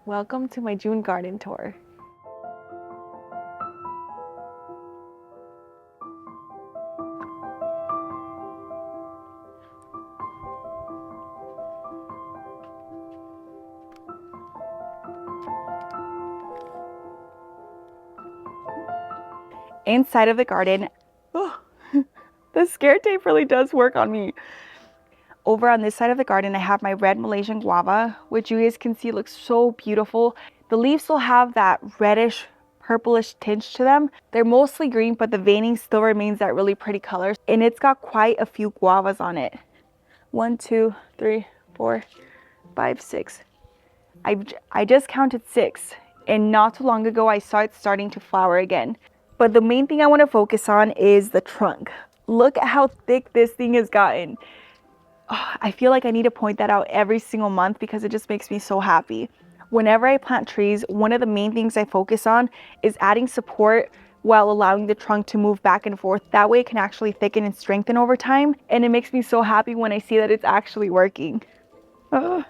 Welcome to my June garden tour. Inside of the garden, oh, the scare tape really does work on me. Over on this side of the garden, I have my red Malaysian guava, which you guys can see looks so beautiful. The leaves still have that reddish, purplish tinge to them. They're mostly green, but the veining still remains that really pretty color. And it's got quite a few guavas on it. 1, 2, 3, 4, 5, 6. I just counted 6. And not too long ago, I saw it starting to flower again. But the main thing I want to focus on is the trunk. Look at how thick this thing has gotten. Oh, I feel like I need to point that out every single month because it just makes me so happy. Whenever I plant trees, one of the main things I focus on is adding support while allowing the trunk to move back and forth. That way it can actually thicken and strengthen over time. And it makes me so happy when I see that it's actually working. Ugh.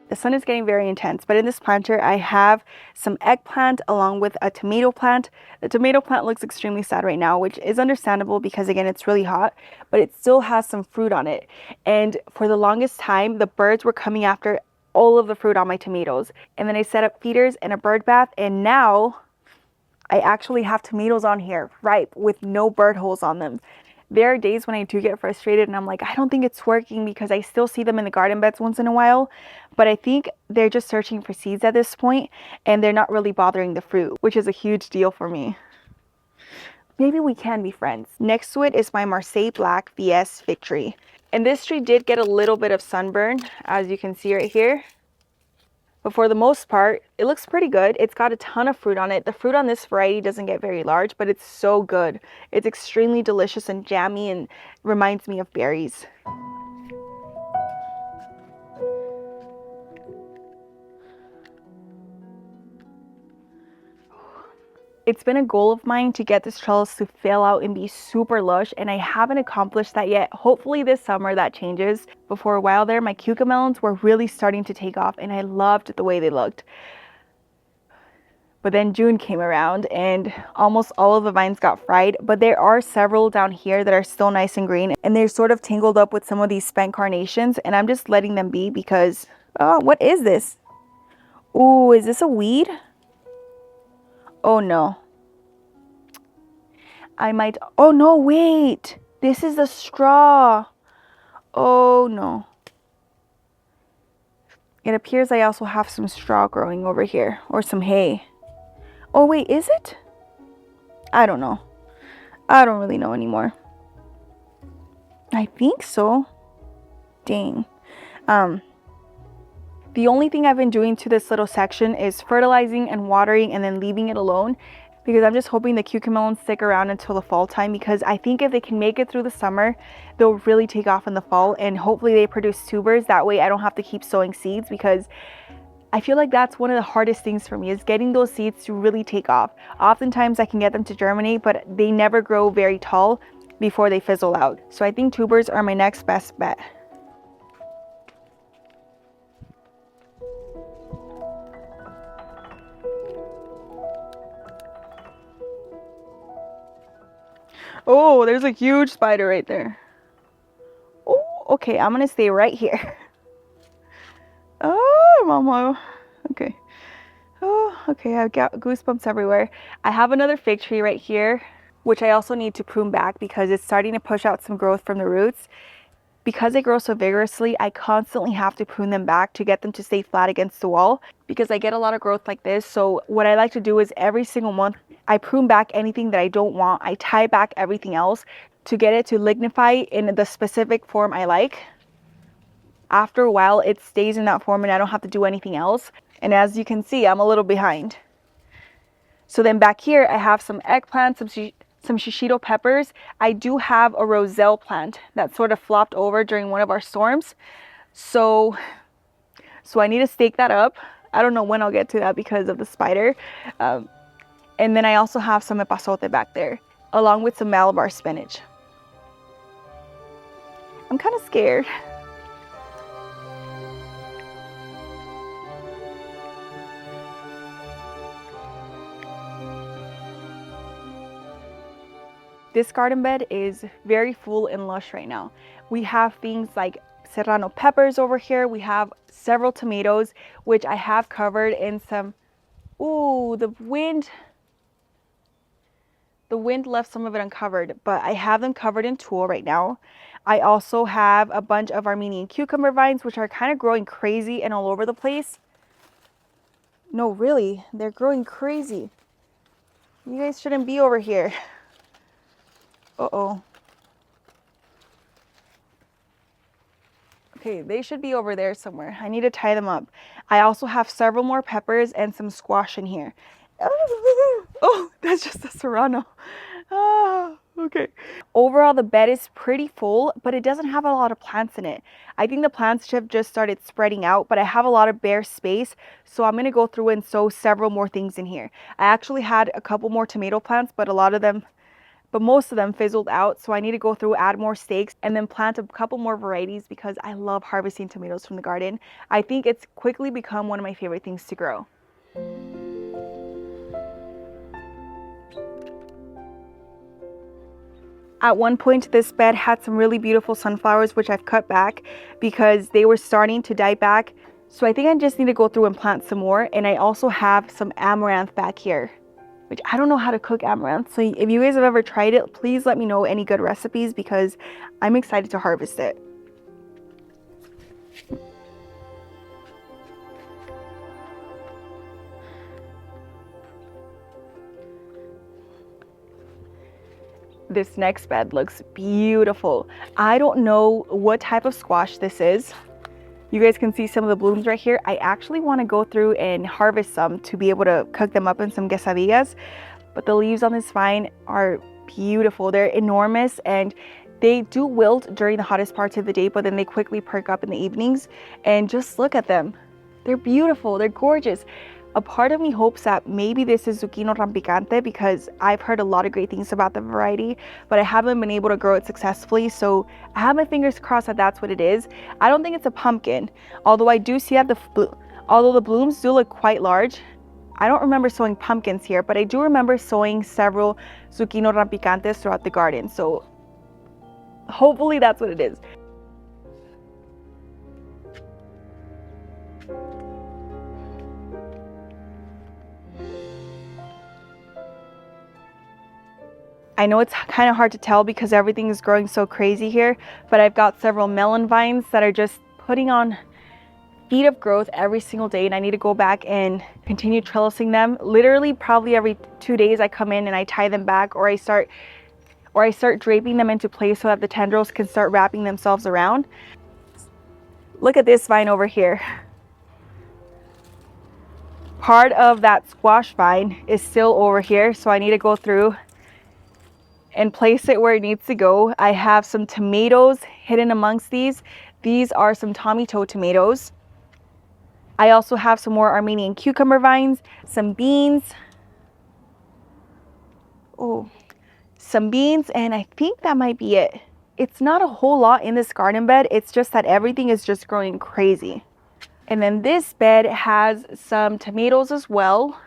The sun is getting very intense, but in this planter I have some eggplant along with a tomato plant. The tomato plant looks extremely sad right now, which is understandable because again it's really hot, but it still has some fruit on it. And for the longest time the birds were coming after all of the fruit on my tomatoes. And then I set up feeders and a bird bath, and now I actually have tomatoes on here ripe with no bird holes on them. There are days when I do get frustrated and I'm like, I don't think it's working because I still see them in the garden beds once in a while. But I think they're just searching for seeds at this point and they're not really bothering the fruit, which is a huge deal for me. Maybe we can be friends. Next to it is my Marseille Black VS fig tree. And this tree did get a little bit of sunburn, as you can see right here. But for the most part, it looks pretty good. It's got a ton of fruit on it. The fruit on this variety doesn't get very large, but it's so good. It's extremely delicious and jammy and reminds me of berries. It's been a goal of mine to get this trellis to fill out and be super lush, and I haven't accomplished that yet. Hopefully this summer that changes. But for a while there, my cucamelons were really starting to take off and I loved the way they looked. But then June came around and almost all of the vines got fried, but there are several down here that are still nice and green, and they're sort of tangled up with some of these spent carnations, and I'm just letting them be because, oh, what is this? Ooh, is this a weed? Oh no. Oh no, wait. This is the straw. Oh no. It appears I also have some straw growing over here, or some hay. Oh wait, is it? I don't know. I don't really know anymore. I think so. Dang. The only thing I've been doing to this little section is fertilizing and watering and then leaving it alone, because I'm just hoping the cucamelons stick around until the fall time, because I think if they can make it through the summer, they'll really take off in the fall, and hopefully they produce tubers. That way I don't have to keep sowing seeds, because I feel like that's one of the hardest things for me, is getting those seeds to really take off. Oftentimes I can get them to germinate, but they never grow very tall before they fizzle out. So I think tubers are my next best bet. Oh, there's a huge spider right there. Oh, okay, I'm gonna stay right here. Oh, mama. Okay. Oh, okay, I've got goosebumps everywhere. I have another fig tree right here, which I also need to prune back because it's starting to push out some growth from the roots. Because they grow so vigorously, I constantly have to prune them back to get them to stay flat against the wall, because I get a lot of growth like this. So what I like to do is every single month, I prune back anything that I don't want. I tie back everything else to get it to lignify in the specific form I like. After a while, it stays in that form and I don't have to do anything else. And as you can see, I'm a little behind. So then back here, I have some eggplants, some shishito peppers. I do have a Roselle plant that sort of flopped over during one of our storms. So I need to stake that up. I don't know when I'll get to that because of the spider. And then I also have some epazote back there, along with some Malabar spinach. I'm kind of scared. This garden bed is very full in Lush right now. We have things like serrano peppers over here. We have several tomatoes, which I have covered in some, ooh, the wind left some of it uncovered, but I have them covered in tulle right now. I also have a bunch of Armenian cucumber vines, which are kind of growing crazy and all over the place. No, really, they're growing crazy. You guys shouldn't be over here. Uh-oh. Okay, they should be over there somewhere. I need to tie them up. I also have several more peppers and some squash in here. Oh, that's just a serrano. Ah, okay. Overall, the bed is pretty full, but it doesn't have a lot of plants in it. I think the plants have just started spreading out, but I have a lot of bare space, so I'm gonna go through and sow several more things in here. I actually had a couple more tomato plants, but most of them fizzled out, so I need to go through, add more stakes, and then plant a couple more varieties because I love harvesting tomatoes from the garden. I think it's quickly become one of my favorite things to grow. At one point, this bed had some really beautiful sunflowers, which I've cut back because they were starting to die back. So I think I just need to go through and plant some more. And I also have some amaranth back here, which I don't know how to cook amaranth. So if you guys have ever tried it, please let me know any good recipes because I'm excited to harvest it. This next bed looks beautiful. I don't know what type of squash this is. You guys can see some of the blooms right here. I actually want to go through and harvest some to be able to cook them up in some quesadillas. But the leaves on this vine are beautiful. They're enormous and they do wilt during the hottest parts of the day, but then they quickly perk up in the evenings. And just look at them. They're beautiful. They're gorgeous. A part of me hopes that maybe this is zucchino rampicante because I've heard a lot of great things about the variety, but I haven't been able to grow it successfully. So I have my fingers crossed that that's what it is. I don't think it's a pumpkin, although I do see that although the blooms do look quite large. I don't remember sowing pumpkins here, but I do remember sowing several zucchino rampicantes throughout the garden. So hopefully that's what it is. I know it's kind of hard to tell because everything is growing so crazy here, but I've got several melon vines that are just putting on feet of growth every single day, and I need to go back and continue trellising them. Literally probably every 2 days I come in and I tie them back, or I start draping them into place so that the tendrils can start wrapping themselves around. Look at this vine over here. Part of that squash vine is still over here, so I need to go through and place it where it needs to go. I have some tomatoes hidden amongst these. These are some tomato tomatoes. I also have some more Armenian cucumber vines, some beans. Oh, some beans, and I think that might be it. It's not a whole lot in this garden bed. It's just that everything is just growing crazy. And then this bed has some tomatoes as well.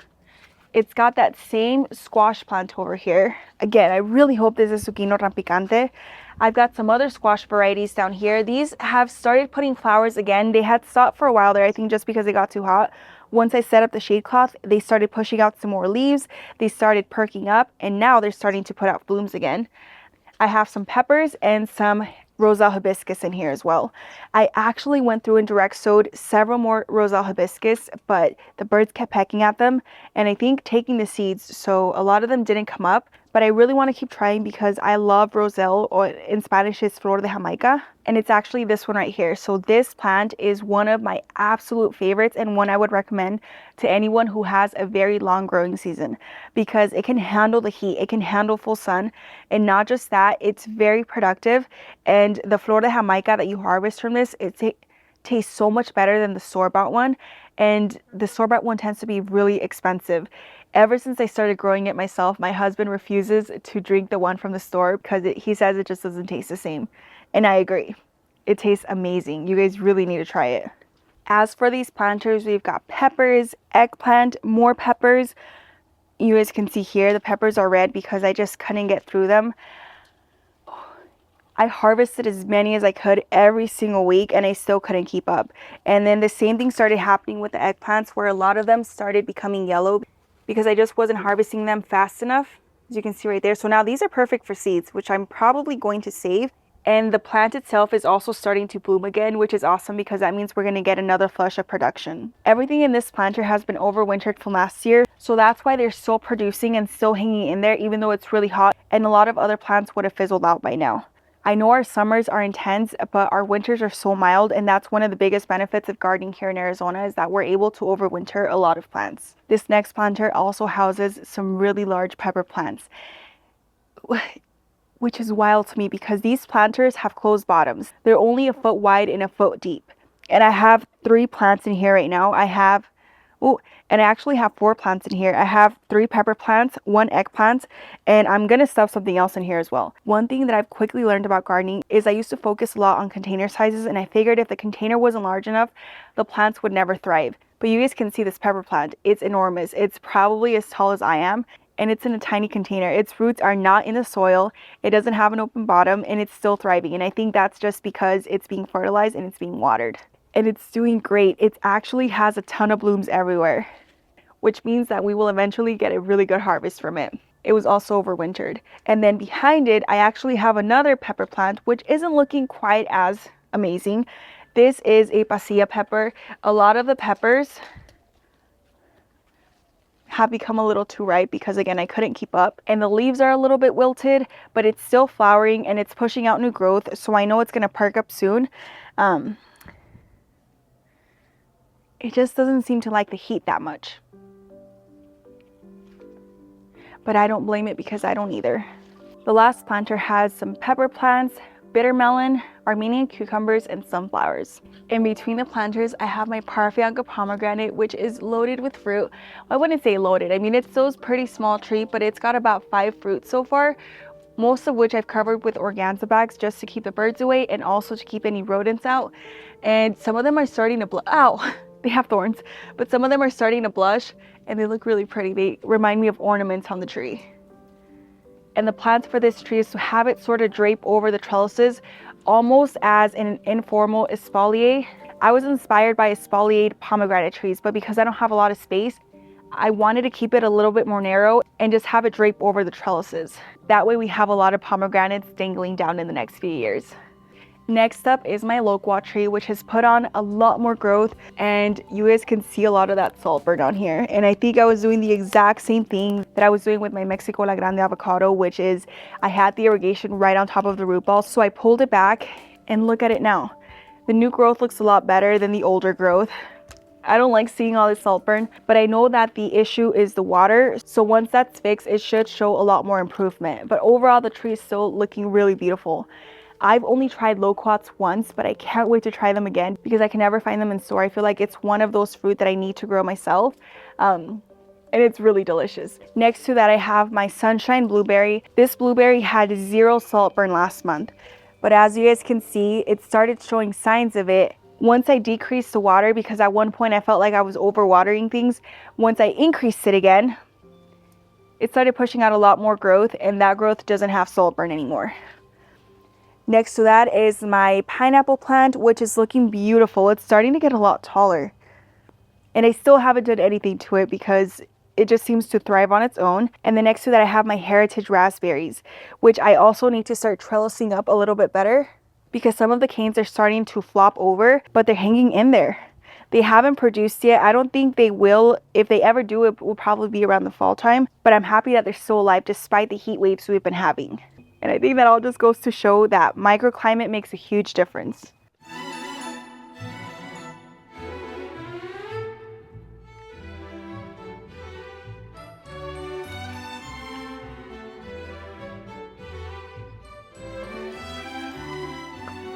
It's got that same squash plant over here. Again, I really hope this is zucchino rampicante. I've got some other squash varieties down here. These have started putting flowers again. They had stopped for a while there, I think just because it got too hot. Once I set up the shade cloth, they started pushing out some more leaves. They started perking up, and now they're starting to put out blooms again. I have some peppers and some Roselle hibiscus in here as well. I actually went through and direct sowed several more Roselle hibiscus, but the birds kept pecking at them and I think taking the seeds, so a lot of them didn't come up. but I really want to keep trying because I love Roselle, or in Spanish is Flor de Jamaica, and it's actually this one right here. So this plant is one of my absolute favorites and one I would recommend to anyone who has a very long growing season, because it can handle the heat, it can handle full sun, and not just that, it's very productive. And the Flor de Jamaica that you harvest from this, tastes so much better than the store-bought one, and the store-bought one tends to be really expensive. Ever since I started growing it myself, my husband refuses to drink the one from the store because he says it just doesn't taste the same. And I agree. It tastes amazing. You guys really need to try it. As for these planters, we've got peppers, eggplant, more peppers. You guys can see here the peppers are red because I just couldn't get through them. I harvested as many as I could every single week and I still couldn't keep up. And then the same thing started happening with the eggplants, where a lot of them started becoming yellow because I just wasn't harvesting them fast enough, as you can see right there. So now these are perfect for seeds, which I'm probably going to save. And the plant itself is also starting to bloom again, which is awesome because that means we're going to get another flush of production. Everything in this planter has been overwintered from last year, so that's why they're still producing and still hanging in there even though it's really hot, and a lot of other plants would have fizzled out by now. I know our summers are intense, but our winters are so mild, and that's one of the biggest benefits of gardening here in Arizona, is that we're able to overwinter a lot of plants. This next planter also houses some really large pepper plants, which is wild to me because these planters have closed bottoms. They're only a foot wide and a foot deep. And I have 3 plants in here right now. And I actually have 4 plants in here. I have 3 pepper plants, 1 eggplant, and I'm gonna stuff something else in here as well. One thing that I've quickly learned about gardening is I used to focus a lot on container sizes, and I figured if the container wasn't large enough, the plants would never thrive. But you guys can see this pepper plant. It's enormous. It's probably as tall as I am, and it's in a tiny container. Its roots are not in the soil, it doesn't have an open bottom, and it's still thriving. And I think that's just because it's being fertilized and it's being watered. And it's doing great. It actually has a ton of blooms everywhere, which means that we will eventually get a really good harvest from it. It was also overwintered. And then behind it, I actually have another pepper plant, which isn't looking quite as amazing. This is a pasilla pepper. A lot of the peppers have become a little too ripe because, again, I couldn't keep up. And the leaves are a little bit wilted, but it's still flowering and it's pushing out new growth. So I know it's gonna perk up soon. It just doesn't seem to like the heat that much. But I don't blame it because I don't either. The last planter has some pepper plants, bitter melon, Armenian cucumbers, and sunflowers. In between the planters, I have my Parfianca pomegranate, which is loaded with fruit. I wouldn't say loaded. I mean, it's still a pretty small tree, but it's got about 5 fruits so far, most of which I've covered with organza bags just to keep the birds away and also to keep any rodents out. And some of them are starting to ow! They have thorns, but some of them are starting to blush and they look really pretty. They remind me of ornaments on the tree. And the plan for this tree is to have it sort of drape over the trellises, almost as an informal espalier. I was inspired by espaliered pomegranate trees, but because I don't have a lot of space, I wanted to keep it a little bit more narrow and just have it drape over the trellises. That way we have a lot of pomegranates dangling down in the next few years. Next up is my loquat tree, which has put on a lot more growth, and you guys can see a lot of that saltburn on here. And I think I was doing the exact same thing that I was doing with my Mexico La Grande avocado, which is I had the irrigation right on top of the root ball. So I pulled it back and look at it now. The new growth looks a lot better than the older growth. I don't like seeing all this saltburn, but I know that the issue is the water. So once that's fixed, it should show a lot more improvement. But overall, the tree is still looking really beautiful. I've only tried loquats once, but I can't wait to try them again because I can never find them in store. I feel like it's one of those fruit that I need to grow myself. And it's really delicious. Next to that, I have my sunshine blueberry. This blueberry had 0 saltburn last month, but as you guys can see, it started showing signs of it once I decreased the water, because at one point I felt like I was overwatering things. Once I increased it again, it started pushing out a lot more growth, and that growth doesn't have saltburn anymore. Next to that is my pineapple plant, which is looking beautiful. It's starting to get a lot taller. And I still haven't done anything to it because it just seems to thrive on its own. And then next to that, I have my heritage raspberries, which I also need to start trellising up a little bit better because some of the canes are starting to flop over, but they're hanging in there. They haven't produced yet. I don't think they will. If they ever do, it will probably be around the fall time. But I'm happy that they're still alive despite the heat waves we've been having. And I think that all just goes to show that microclimate makes a huge difference.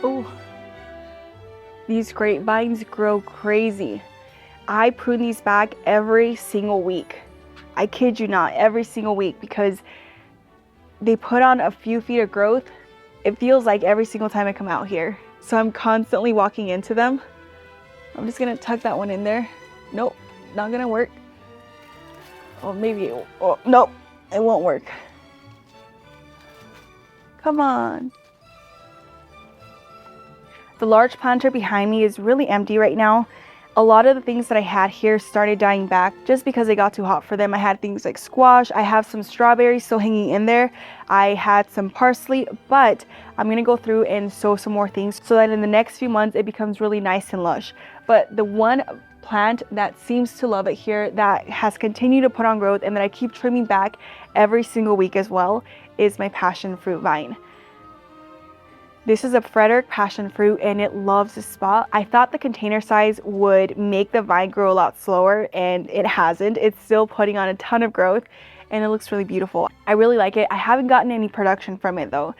Oh, these grapevines grow crazy. I prune these back every single week. I kid you not, every single week, because they put on a few feet of growth. It feels like every single time I come out here. So I'm constantly walking into them. I'm just gonna tuck that one in there. Nope, not gonna work. Oh, maybe, oh, nope, it won't work. Come on. The large planter behind me is really empty right now. A lot of the things that I had here started dying back just because it got too hot for them. I had things like squash. I have some strawberries still hanging in there. I had some parsley, but I'm gonna go through and sow some more things so that in the next few months it becomes really nice and lush. But the one plant that seems to love it here, that has continued to put on growth and that I keep trimming back every single week as well, is my passion fruit vine. This is a Frederick passion fruit and it loves this spot. I thought the container size would make the vine grow a lot slower, and it hasn't. It's still putting on a ton of growth and it looks really beautiful. I really like it. I haven't gotten any production from it though.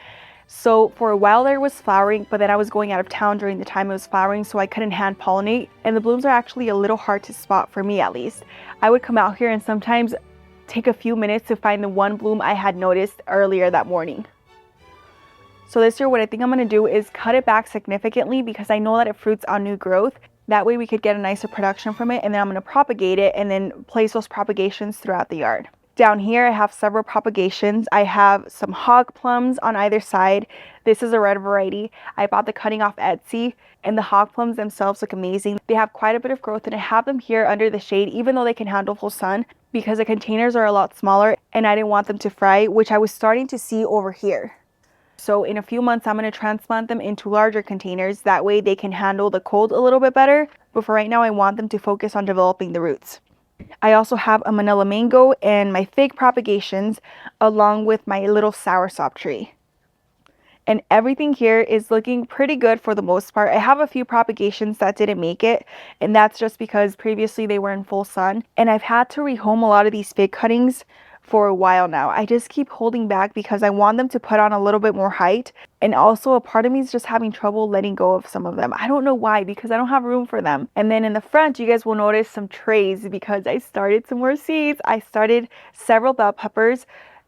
So for a while there it was flowering, but then I was going out of town during the time it was flowering, so I couldn't hand pollinate, and the blooms are actually a little hard to spot for me at least. I would come out here and sometimes take a few minutes to find the one bloom I had noticed earlier that morning. So this year what I think I'm going to do is cut it back significantly because I know that it fruits on new growth. That way we could get a nicer production from it, and then I'm going to propagate it and then place those propagations throughout the yard. Down here I have several propagations. I have some hog plums on either side. This is a red variety. I bought the cutting off Etsy, and the hog plums themselves look amazing. They have quite a bit of growth, and I have them here under the shade even though they can handle full sun because the containers are a lot smaller and I didn't want them to fry, which I was starting to see over here. So in a few months, I'm going to transplant them into larger containers. That way they can handle the cold a little bit better. But for right now, I want them to focus on developing the roots. I also have a Manila mango and my fig propagations along with my little soursop tree. And everything here is looking pretty good for the most part. I have a few propagations that didn't make it, and that's just because previously they were in full sun. And I've had to rehome a lot of these fig cuttings for a while now. I just keep holding back because I want them to put on a little bit more height, and also a part of me is just having trouble letting go of some of them. I don't know why, because I don't have room for them. And then in the front you guys will notice some trays because I started some more seeds. I started several bell peppers,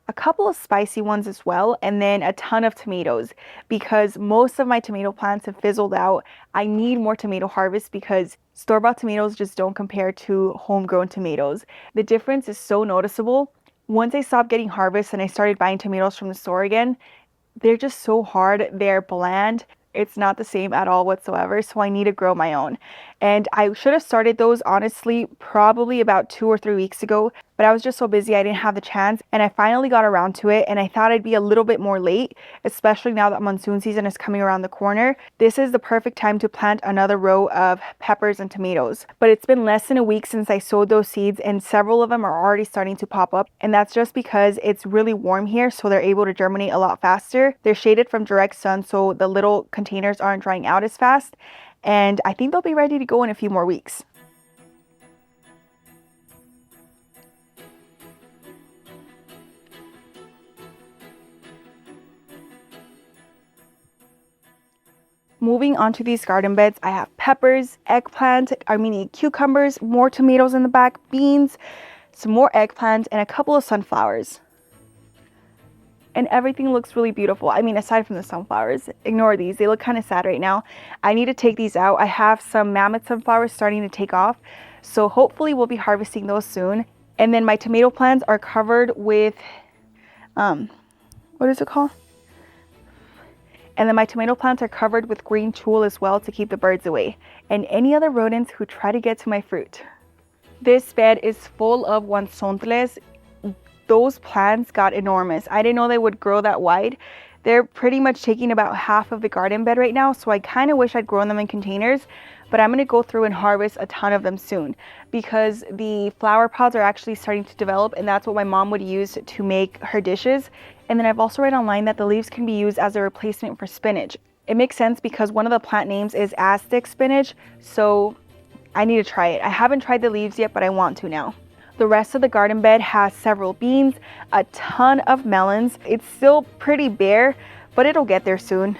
a couple of spicy ones as well, and then a ton of tomatoes because most of my tomato plants have fizzled out. I need more tomato harvest because store-bought tomatoes just don't compare to homegrown tomatoes. The difference is so noticeable. Once I stopped getting harvest and I started buying tomatoes from the store again, they're just so hard. They're bland. It's not the same at all whatsoever. So I need to grow my own. And I should have started those honestly probably about 2 or 3 weeks ago, but I was just so busy I didn't have the chance, and I finally got around to it, and I thought I'd be a little bit more late, especially now that monsoon season is coming around the corner. This is the perfect time to plant another row of peppers and tomatoes. But it's been less than a week since I sowed those seeds, and several of them are already starting to pop up, and that's just because it's really warm here, so they're able to germinate a lot faster. They're shaded from direct sun, so the little containers aren't drying out as fast, and I think they'll be ready to go in a few more weeks. Moving on to these garden beds, I have peppers, eggplant, cucumbers, more tomatoes in the back, beans, some more eggplant, and a couple of sunflowers. And everything looks really beautiful. I mean, aside from the sunflowers, ignore these. They look kind of sad right now. I need to take these out. I have some mammoth sunflowers starting to take off, so hopefully we'll be harvesting those soon. And then my tomato plants are covered with, what is it called? And then my tomato plants are covered with green tulle as well to keep the birds away and any other rodents who try to get to my fruit. This bed is full of guanzontles. Those plants got enormous. I didn't know they would grow that wide. They're pretty much taking about half of the garden bed right now, so I kind of wish I'd grown them in containers, but I'm going to go through and harvest a ton of them soon because the flower pods are actually starting to develop, and that's what my mom would use to make her dishes. And then I've also read online that the leaves can be used as a replacement for spinach. It makes sense because one of the plant names is Aztec spinach, so I need to try it. I haven't tried the leaves yet, but I want to now. The rest of the garden bed has several beans, a ton of melons. It's still pretty bare, but it'll get there soon.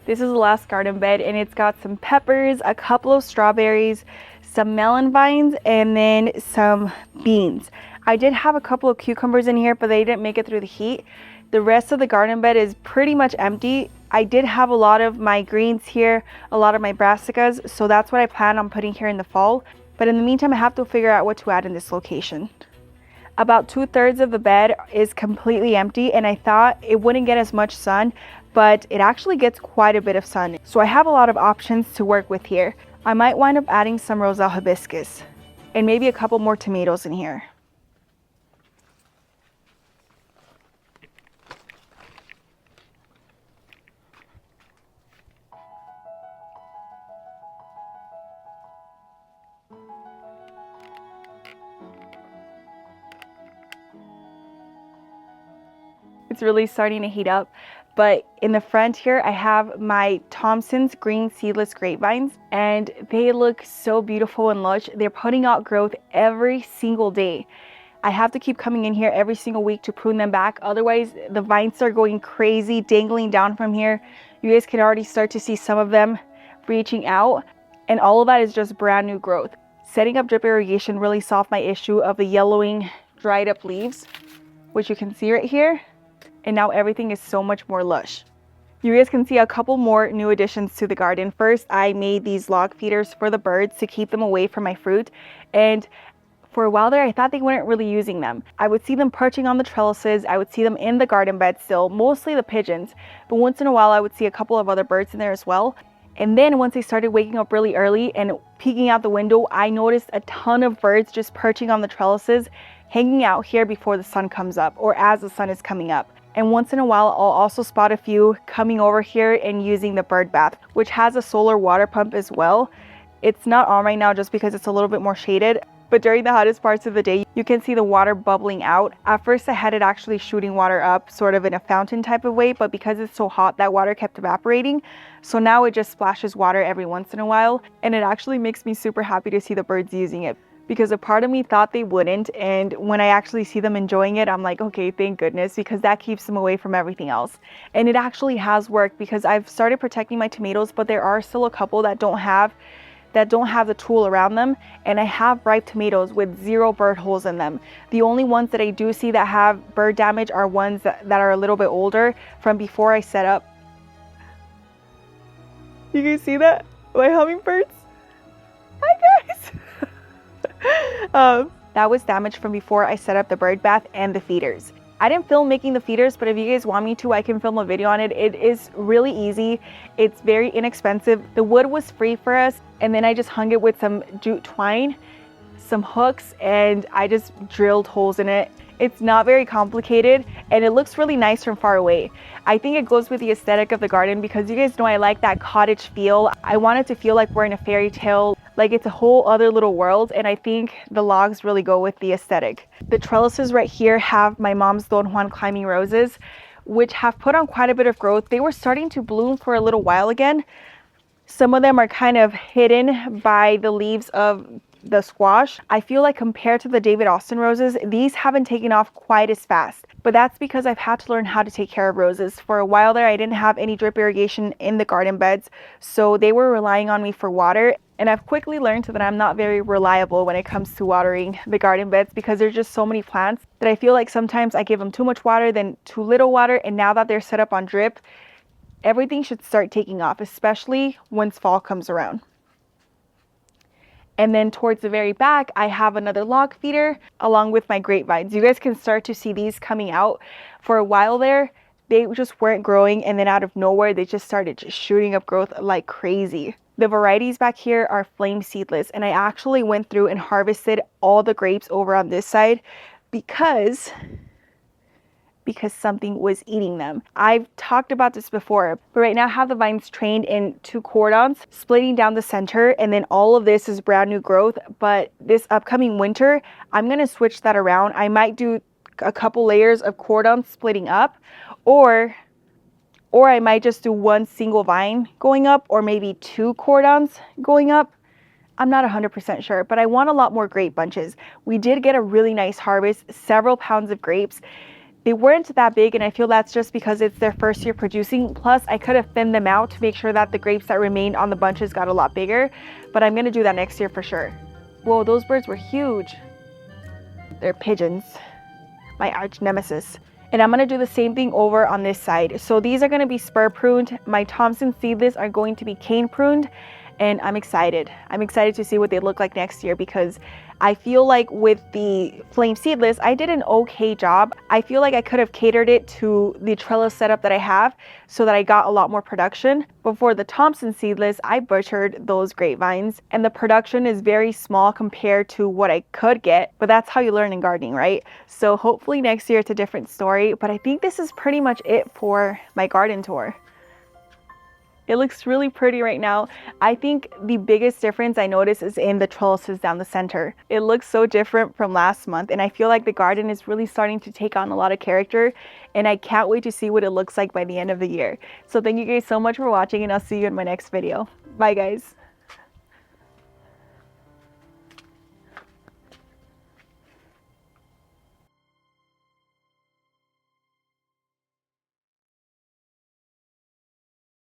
This is the last garden bed, and it's got some peppers, a couple of strawberries, some melon vines, and then some beans. I did have a couple of cucumbers in here, but they didn't make it through the heat. The rest of the garden bed is pretty much empty. I did have a lot of my greens here, a lot of my brassicas, so that's what I plan on putting here in the fall. But in the meantime, I have to figure out what to add in this location. About 2/3 of the bed is completely empty, and I thought it wouldn't get as much sun, but it actually gets quite a bit of sun. So I have a lot of options to work with here. I might wind up adding some Roselle hibiscus and maybe a couple more tomatoes in here. It's really starting to heat up. But in the front here, I have my Thompson's green seedless grapevines, and they look so beautiful and lush. They're putting out growth every single day. I have to keep coming in here every single week to prune them back. Otherwise, the vines start going crazy, dangling down from here. You guys can already start to see some of them reaching out, and all of that is just brand new growth. Setting up drip irrigation really solved my issue of the yellowing, dried up leaves, which you can see right here. And now everything is so much more lush. You guys can see a couple more new additions to the garden. First, I made these log feeders for the birds to keep them away from my fruit. And for a while there, I thought they weren't really using them. I would see them perching on the trellises. I would see them in the garden bed still, mostly the pigeons. But once in a while, I would see a couple of other birds in there as well. And then once they started waking up really early and peeking out the window, I noticed a ton of birds just perching on the trellises, hanging out here before the sun comes up or as the sun is coming up. And once in a while, I'll also spot a few coming over here and using the bird bath, which has a solar water pump as well. It's not on right now just because it's a little bit more shaded, but during the hottest parts of the day, you can see the water bubbling out. At first, I had it actually shooting water up sort of in a fountain type of way, but because it's so hot, that water kept evaporating. So now it just splashes water every once in a while, and it actually makes me super happy to see the birds using it, because a part of me thought they wouldn't, and when I actually see them enjoying it, I'm like, okay, thank goodness, because that keeps them away from everything else. And it actually has worked because I've started protecting my tomatoes, but there are still a couple that don't have the tool around them, and I have ripe tomatoes with 0 bird holes in them. The only ones that I do see that have bird damage are ones that are a little bit older from before I set up. You guys see that? My hummingbirds? Hi guys! That was damaged from before I set up the bird bath and the feeders. I didn't film making the feeders, but if you guys want me to, I can film a video on it. It is really easy. It's very inexpensive. The wood was free for us, and then I just hung it with some jute twine, some hooks, and I just drilled holes in it. It's not very complicated, and it looks really nice from far away. I think it goes with the aesthetic of the garden because you guys know I like that cottage feel. I want it to feel like we're in a fairy tale, like it's a whole other little world, and I think the logs really go with the aesthetic. The trellises right here have my mom's Don Juan climbing roses, which have put on quite a bit of growth. They were starting to bloom for a little while again. Some of them are kind of hidden by the leaves of the squash. I feel like compared to the David Austin roses, these haven't taken off quite as fast, but that's because I've had to learn how to take care of roses. For a while there, I didn't have any drip irrigation in the garden beds, so they were relying on me for water, and I've quickly learned that I'm not very reliable when it comes to watering the garden beds because there's just so many plants that I feel like sometimes I give them too much water, then too little water, and now that they're set up on drip, everything should start taking off, especially once fall comes around. And then towards the very back, I have another log feeder along with my grapevines. You guys can start to see these coming out. For a while there, they just weren't growing, and then out of nowhere, they just started shooting up growth like crazy. The varieties back here are flame seedless, and I actually went through and harvested all the grapes over on this side because because something was eating them. I've talked about this before, but right now I have the vines trained in 2 cordons, splitting down the center, and then all of this is brand new growth. But this upcoming winter, I'm gonna switch that around. I might do a couple layers of cordons splitting up, or I might just do one single vine going up, or maybe 2 cordons going up. I'm not 100% sure, but I want a lot more grape bunches. We did get a really nice harvest, several pounds of grapes. They weren't that big, and I feel that's just because it's their first year producing. Plus, I could have thinned them out to make sure that the grapes that remained on the bunches got a lot bigger, but I'm gonna do that next year for sure. Whoa, those birds were huge. They're pigeons, my arch nemesis. And I'm gonna do the same thing over on this side. So these are gonna be spur pruned. My Thompson seedless are going to be cane pruned, and I'm excited. I'm excited to see what they look like next year, because I feel like with the flame seedless, I did an okay job. I feel like I could have catered it to the trellis setup that I have so that I got a lot more production. But for the Thompson seedless, I butchered those grapevines, and the production is very small compared to what I could get, but that's how you learn in gardening, right? So hopefully next year it's a different story, but I think this is pretty much it for my garden tour. It looks really pretty right now. I think the biggest difference I notice is in the trellises down the center. It looks so different from last month, and I feel like the garden is really starting to take on a lot of character, and I can't wait to see what it looks like by the end of the year. So thank you guys so much for watching, and I'll see you in my next video. Bye guys.